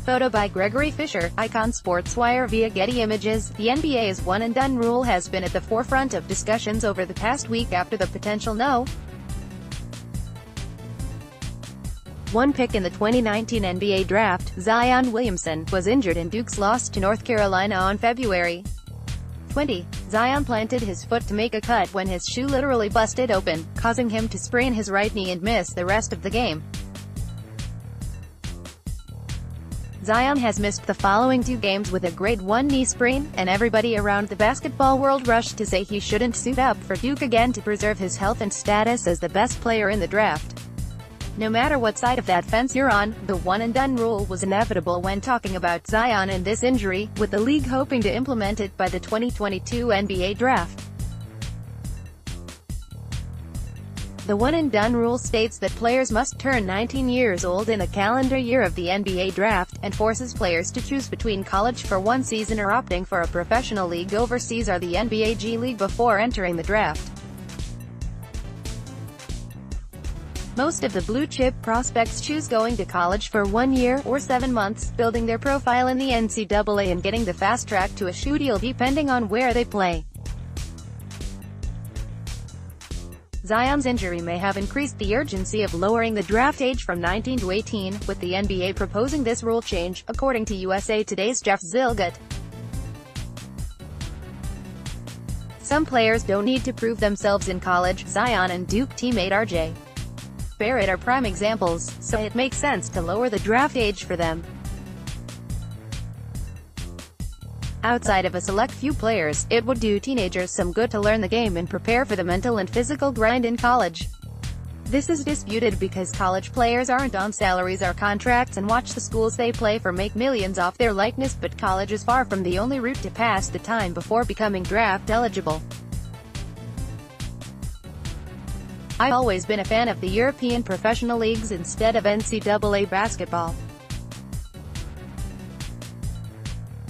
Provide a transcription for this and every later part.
Photo by Gregory Fisher, icon Sportswire via Getty Images. The NBA's one-and-done rule has been at the forefront of discussions over the past week after the potential No. 1 pick in the 2019 NBA Draft, Zion Williamson, was injured in Duke's loss to North Carolina on February 20. Zion planted his foot to make a cut when his shoe literally busted open, causing him to sprain his right knee and miss the rest of the game. Zion has missed the following 2 games with a grade 1 knee sprain, and everybody around the basketball world rushed to say he shouldn't suit up for Duke again to preserve his health and status as the best player in the draft. No matter what side of that fence you're on, the one-and-done rule was inevitable when talking about Zion and this injury, with the league hoping to implement it by the 2022 NBA Draft. The one-and-done rule states that players must turn 19 years old in a calendar year of the NBA Draft, and forces players to choose between college for 1 season or opting for a professional league overseas or the NBA G League before entering the draft. Most of the blue-chip prospects choose going to college for 1 year, or 7 months, building their profile in the NCAA and getting the fast track to a shoe deal depending on where they play. Zion's injury may have increased the urgency of lowering the draft age from 19 to 18, with the NBA proposing this rule change, according to USA Today's Jeff Zillgut. Some players don't need to prove themselves in college. Zion and Duke teammate R.J. Barrett are prime examples, so it makes sense to lower the draft age for them. Outside of a select few players, it would do teenagers some good to learn the game and prepare for the mental and physical grind in college. This is disputed because college players aren't on salaries or contracts and watch the schools they play for make millions off their likeness, but college is far from the only route to pass the time before becoming draft eligible. I've always been a fan of the European professional leagues instead of NCAA basketball.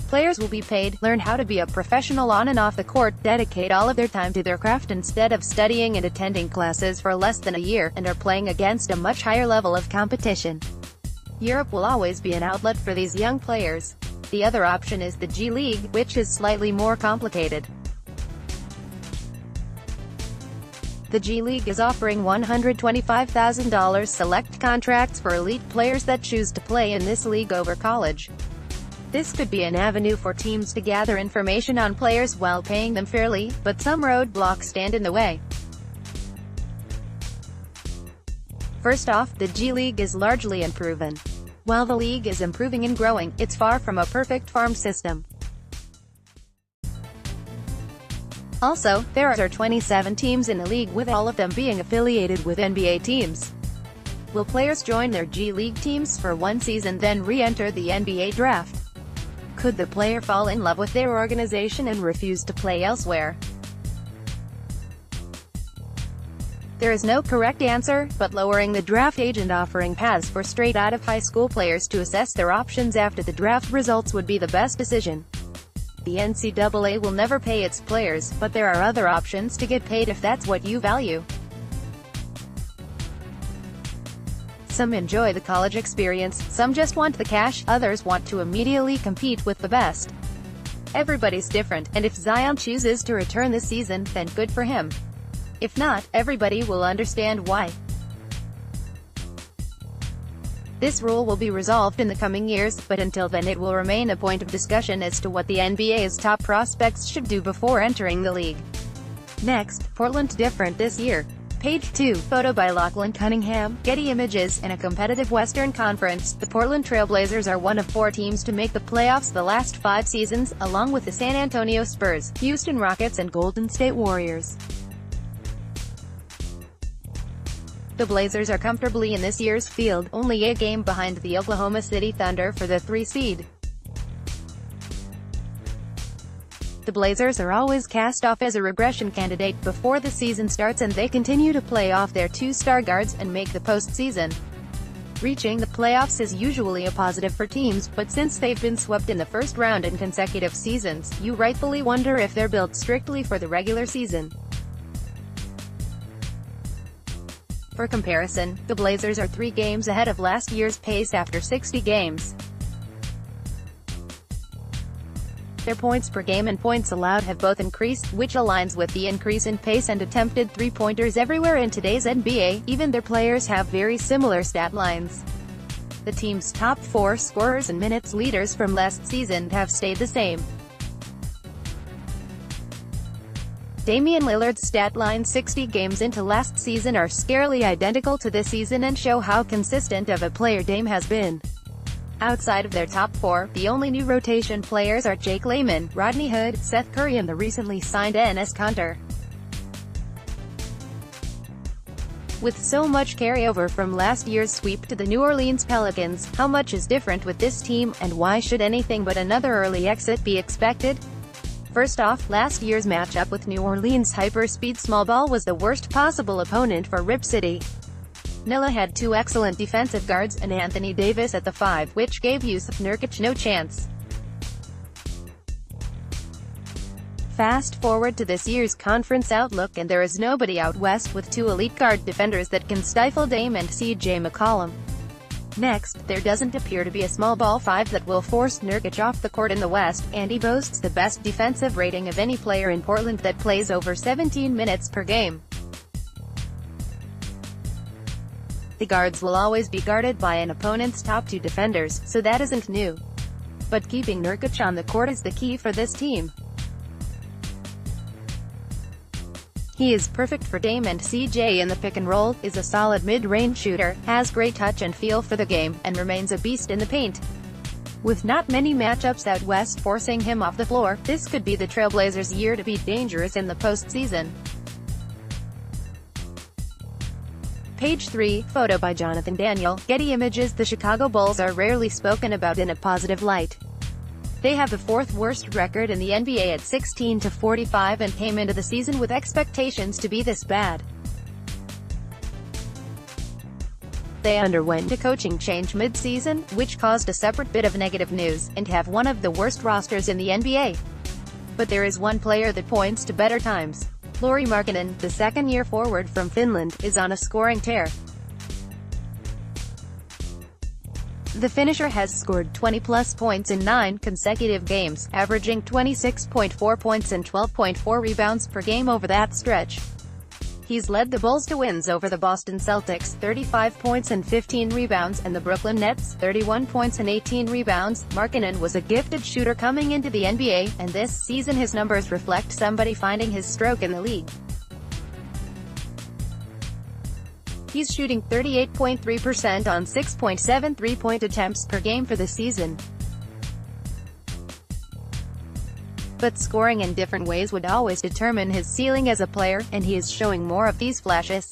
Players will be paid, learn how to be a professional on and off the court, dedicate all of their time to their craft instead of studying and attending classes for less than a year, and are playing against a much higher level of competition. Europe will always be an outlet for these young players. The other option is the G League, which is slightly more complicated. The G League is offering $125,000 select contracts for elite players that choose to play in this league over college. This could be an avenue for teams to gather information on players while paying them fairly, but some roadblocks stand in the way. First off, the G League is largely unproven. While the league is improving and growing, it's far from a perfect farm system. Also, there are 27 teams in the league, with all of them being affiliated with NBA teams. Will players join their G League teams for 1 season then re-enter the NBA draft? Could the player fall in love with their organization and refuse to play elsewhere? There is no correct answer, but lowering the draft age and offering paths for straight-out-of-high school players to assess their options after the draft results would be the best decision. The NCAA will never pay its players, but there are other options to get paid if that's what you value. Some enjoy the college experience, some just want the cash, others want to immediately compete with the best. Everybody's different, and if Zion chooses to return this season, then good for him. If not, everybody will understand why. This rule will be resolved in the coming years, but until then it will remain a point of discussion as to what the NBA's top prospects should do before entering the league. Next, Portland different this year. Page 2, photo by Lachlan Cunningham, Getty Images. In a competitive Western Conference, the Portland Trail Blazers are one of 4 teams to make the playoffs the last 5 seasons, along with the San Antonio Spurs, Houston Rockets and Golden State Warriors. The Blazers are comfortably in this year's field, only a game behind the Oklahoma City Thunder for the 3 seed. The Blazers are always cast off as a regression candidate before the season starts, and they continue to play off their 2 star guards and make the postseason. Reaching the playoffs is usually a positive for teams, but since they've been swept in the first round in consecutive seasons, you rightfully wonder if they're built strictly for the regular season. For comparison, the Blazers are 3 games ahead of last year's pace after 60 games. Their points per game and points allowed have both increased, which aligns with the increase in pace and attempted three-pointers everywhere in today's NBA. Even their players have very similar stat lines. The team's top 4 scorers and minutes leaders from last season have stayed the same. Damian Lillard's stat line 60 games into last season are scarily identical to this season and show how consistent of a player Dame has been. Outside of their top 4, the only new rotation players are Jake Layman, Rodney Hood, Seth Curry and the recently signed Enes Kanter. With so much carryover from last year's sweep to the New Orleans Pelicans, how much is different with this team, and why should anything but another early exit be expected? First off, last year's matchup with New Orleans hyper-speed small ball was the worst possible opponent for Rip City. Nilla had 2 excellent defensive guards, and Anthony Davis at the 5, which gave Jusuf Nurkic no chance. Fast forward to this year's conference outlook and there is nobody out west with 2 elite guard defenders that can stifle Dame and CJ McCollum. Next, there doesn't appear to be a small ball 5 that will force Nurkic off the court in the West, and he boasts the best defensive rating of any player in Portland that plays over 17 minutes per game. The guards will always be guarded by an opponent's top 2 defenders, so that isn't new. But keeping Nurkic on the court is the key for this team. He is perfect for Dame and CJ in the pick and roll, is a solid mid-range shooter, has great touch and feel for the game, and remains a beast in the paint. With not many matchups out west forcing him off the floor, this could be the Trailblazers' year to be dangerous in the postseason. Page 3, photo by Jonathan Daniel, Getty Images. The Chicago Bulls are rarely spoken about in a positive light. They have the 4th worst record in the NBA at 16-45 and came into the season with expectations to be this bad. They underwent a coaching change mid-season, which caused a separate bit of negative news, and have one of the worst rosters in the NBA. But there is one player that points to better times. Lauri Markkanen, the second-year forward from Finland, is on a scoring tear. The finisher has scored 20-plus points in 9 consecutive games, averaging 26.4 points and 12.4 rebounds per game over that stretch. He's led the Bulls to wins over the Boston Celtics, 35 points and 15 rebounds, and the Brooklyn Nets, 31 points and 18 rebounds. Markkanen was a gifted shooter coming into the NBA, and this season his numbers reflect somebody finding his stroke in the league. He's shooting 38.3% on 6.7 three-point attempts per game for the season. But scoring in different ways would always determine his ceiling as a player, and he is showing more of these flashes.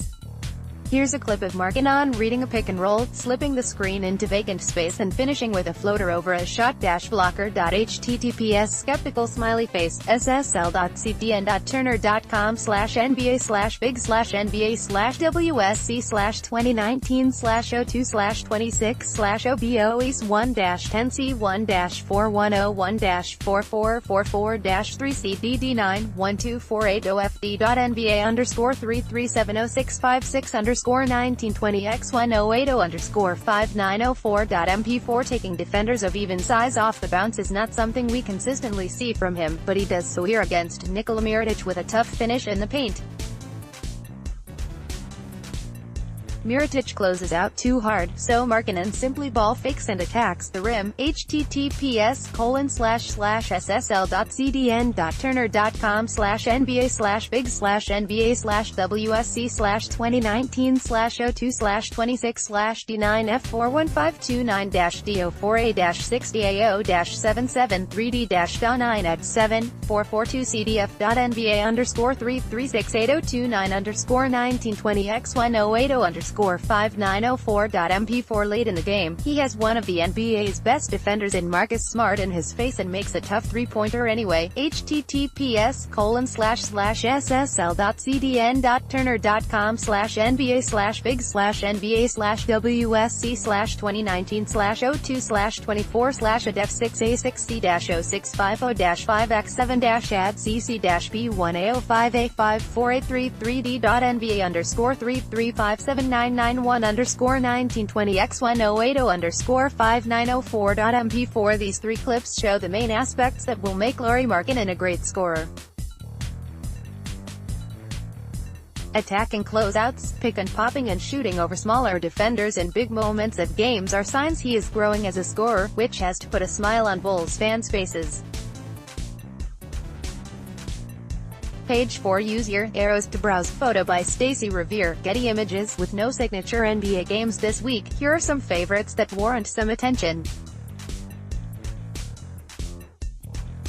Here's a clip of Markkanen reading a pick and roll, slipping the screen into vacant space and finishing with a floater over a shot-blocker. https skeptical smiley face ssl.ctn.turner.com/nba/WSC/2019/02/2060DD91248OFD.NBA_3370656_1920X1080_4. Taking defenders of even size off the bounce is not something we consistently see from him, but he does so here against Nikola Mirotic with a tough finish in the paint. Mirotic closes out too hard, so Markkanen simply ball fakes and attacks the rim. https://ssl.cdn.turner.com/NBA/big/NBA/WSC/2919/023368029_590442CD.9 late in the game, he has one of the NBA's best defenders in Marcus Smart in his face and makes a tough three-pointer anyway. https://ssl.cdn.turner.com/NBA/big/NBA/WSC/2019/02/24/adef6a60-0650-5x7-add cc-b1a05a548333d.NBA_33579 1920x1080_5904.mp4. These three clips show the main aspects that will make Lauri Markkanen a great scorer. Attacking closeouts, pick and popping and shooting over smaller defenders in big moments at games are signs he is growing as a scorer, which has to put a smile on Bulls fans' faces. Page 4. Use your arrows to browse. Photo by Stacey Revere, Getty Images. With no signature NBA games this week, here are some favorites that warrant some attention.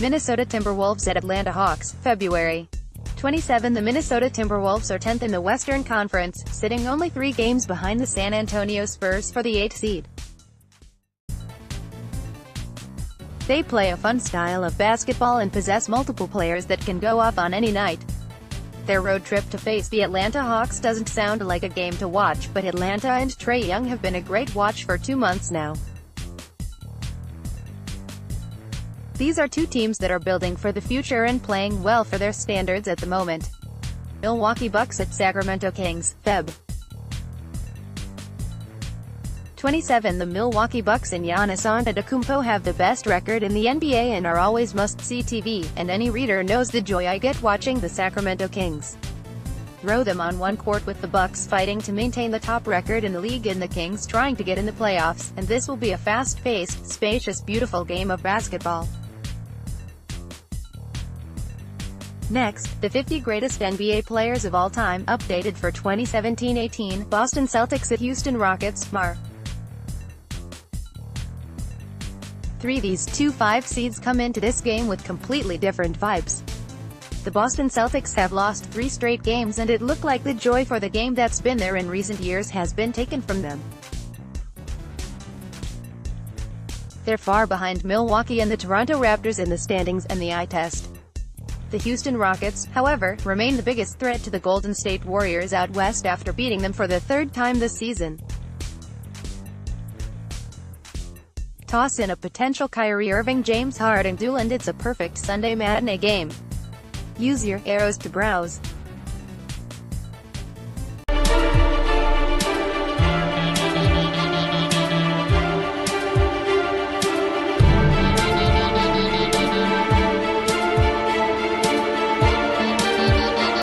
Minnesota Timberwolves at Atlanta Hawks, February 27. The Minnesota Timberwolves are 10th in the Western Conference, sitting only 3 games behind the San Antonio Spurs for the 8th seed. They play a fun style of basketball and possess multiple players that can go off on any night. Their road trip to face the Atlanta Hawks doesn't sound like a game to watch, but Atlanta and Trae Young have been a great watch for 2 months now. These are two teams that are building for the future and playing well for their standards at the moment. Milwaukee Bucks at Sacramento Kings, Feb. 27. The Milwaukee Bucks and Giannis Antetokounmpo have the best record in the NBA and are always must-see TV, and any reader knows the joy I get watching the Sacramento Kings. Throw them on one court with the Bucks fighting to maintain the top record in the league and the Kings trying to get in the playoffs, and this will be a fast-paced, spacious, beautiful game of basketball. Next, the 50 greatest NBA players of all time, updated for 2017-18, Boston Celtics at Houston Rockets, Mar. 3. These two 5 seeds come into this game with completely different vibes. The Boston Celtics have lost 3 straight games and it looked like the joy for the game that's been there in recent years has been taken from them. They're far behind Milwaukee and the Toronto Raptors in the standings and the eye test. The Houston Rockets, however, remain the biggest threat to the Golden State Warriors out west after beating them for the 3rd time this season. Toss in a potential Kyrie Irving James Harden duel and it's a perfect Sunday matinee game. Use your arrows to browse.